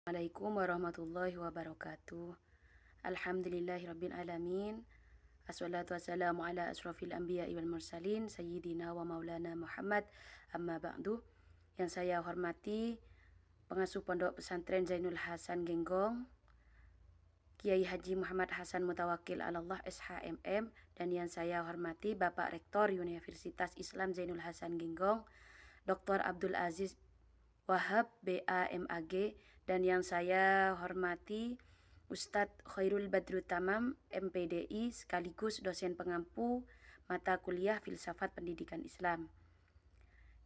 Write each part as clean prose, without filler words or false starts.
Assalamualaikum warahmatullahi wabarakatuh. Alhamdulillahirabbil alamin. Assalatu wassalamu ala asrofil anbiya'i wal mursalin sayyidina wa maulana Muhammad, amma ba'du. Yang saya hormati pengasuh Pondok Pesantren Zainul Hasan Genggong, Kiai Haji Muhammad Hasan Mutawakil Allah SHMM, dan yang saya hormati Bapak Rektor Universitas Islam Zainul Hasan Genggong, Dr. Abdul Aziz Wahab BAMAG, dan yang saya hormati Ustadz Khairul Badrut Tamam MPDI sekaligus dosen pengampu mata kuliah Filsafat Pendidikan Islam.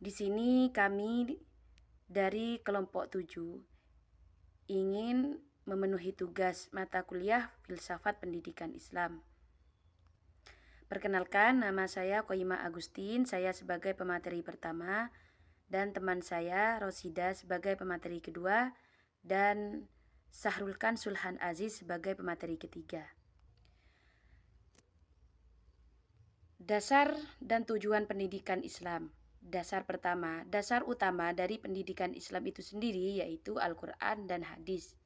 Di sini kami dari kelompok 7 ingin memenuhi tugas mata kuliah Filsafat Pendidikan Islam. Perkenalkan, nama saya Qoyimah Agustin, saya sebagai pemateri pertama, dan teman saya Rosida sebagai pemateri kedua, dan Sahrulkan Sulhan Aziz sebagai pemateri ketiga. Dasar dan tujuan pendidikan Islam. Dasar pertama, dasar utama dari pendidikan Islam itu sendiri yaitu Al-Quran dan Hadis.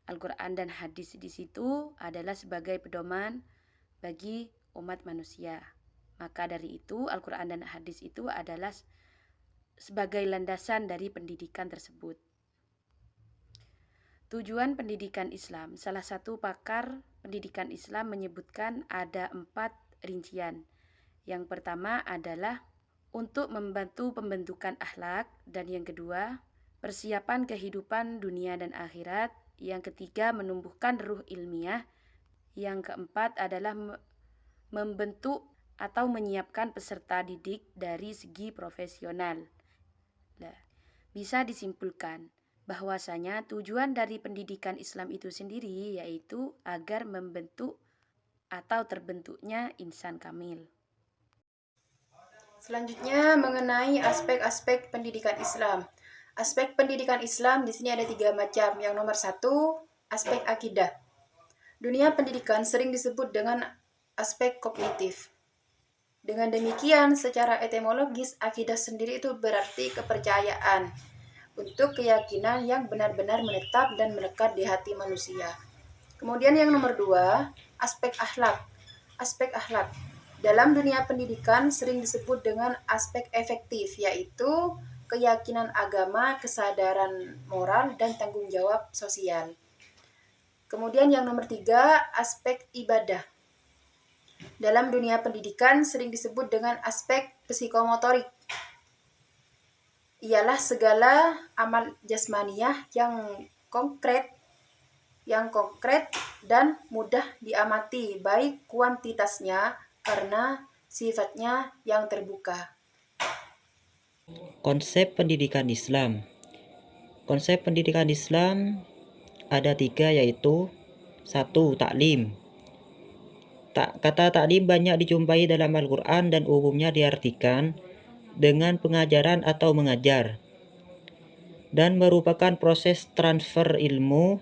Al-Quran dan Hadis di situ adalah sebagai pedoman bagi umat manusia. Maka dari itu Al-Quran dan Hadis itu adalah sebagai landasan dari pendidikan tersebut. Tujuan pendidikan Islam, salah satu pakar pendidikan Islam menyebutkan ada 4 rincian. Yang pertama adalah untuk membantu pembentukan akhlak, dan yang kedua persiapan kehidupan dunia dan akhirat, yang ketiga menumbuhkan ruh ilmiah, yang keempat adalah membentuk atau menyiapkan peserta didik dari segi profesional. Bisa disimpulkan bahwasanya tujuan dari pendidikan Islam itu sendiri yaitu agar membentuk atau terbentuknya insan kamil. Selanjutnya mengenai aspek-aspek pendidikan Islam. Aspek pendidikan Islam di sini ada 3 macam. Yang nomor 1, aspek akidah. Dunia pendidikan sering disebut dengan aspek kognitif. Dengan demikian, secara etimologis, akidah sendiri itu berarti kepercayaan untuk keyakinan yang benar-benar menetap dan melekat di hati manusia. Kemudian yang nomor 2, aspek akhlak. Aspek akhlak dalam dunia pendidikan sering disebut dengan aspek efektif, yaitu keyakinan agama, kesadaran moral, dan tanggung jawab sosial. Kemudian yang nomor 3, aspek ibadah. Dalam dunia pendidikan sering disebut dengan aspek psikomotorik. Ialah segala amal jasmaniah yang konkret dan mudah diamati, baik kuantitasnya karena sifatnya yang terbuka. Konsep pendidikan Islam. Konsep pendidikan Islam ada 3, yaitu 1. Taklim. Kata taklim banyak dijumpai dalam Al-Quran dan umumnya diartikan dengan pengajaran atau mengajar, dan merupakan proses transfer ilmu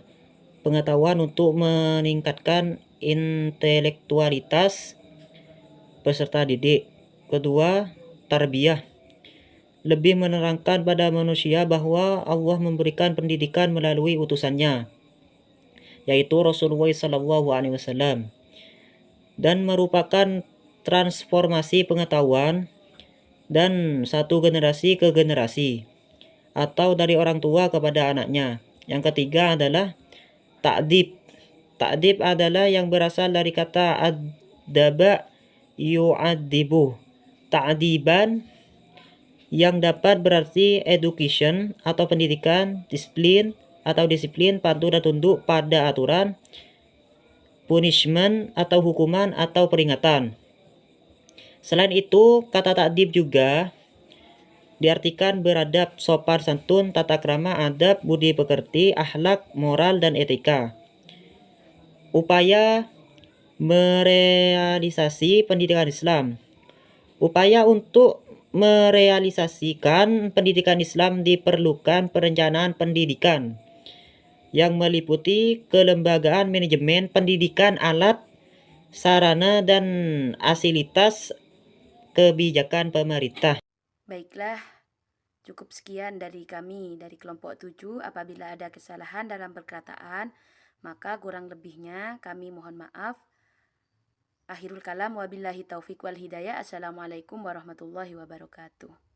pengetahuan untuk meningkatkan intelektualitas peserta didik. Kedua, tarbiyah. Lebih menerangkan pada manusia bahwa Allah memberikan pendidikan melalui utusannya, yaitu Rasulullah SAW, dan merupakan transformasi pengetahuan dan satu generasi ke generasi, atau dari orang tua kepada anaknya. Yang ketiga adalah ta'dib. Ta'dib adalah yang berasal dari kata adaba yu'adibu, ta'diban, yang dapat berarti education atau pendidikan, disiplin patuh dan tunduk pada aturan, punishment atau hukuman atau peringatan. Selain itu, kata ta'dib juga diartikan beradab, sopan santun, tata krama, adab, budi pekerti, akhlak, moral, dan etika. Upaya merealisasi pendidikan Islam. Upaya untuk merealisasikan pendidikan Islam diperlukan perencanaan pendidikan yang meliputi kelembagaan manajemen pendidikan, alat, sarana, dan fasilitas kebijakan pemerintah. Baiklah, Cukup sekian dari kami, dari kelompok 7. Apabila ada kesalahan dalam perkataan, maka kurang lebihnya kami mohon maaf. Akhirul kalam, wabillahi taufiq wal hidayah. Assalamualaikum warahmatullahi wabarakatuh.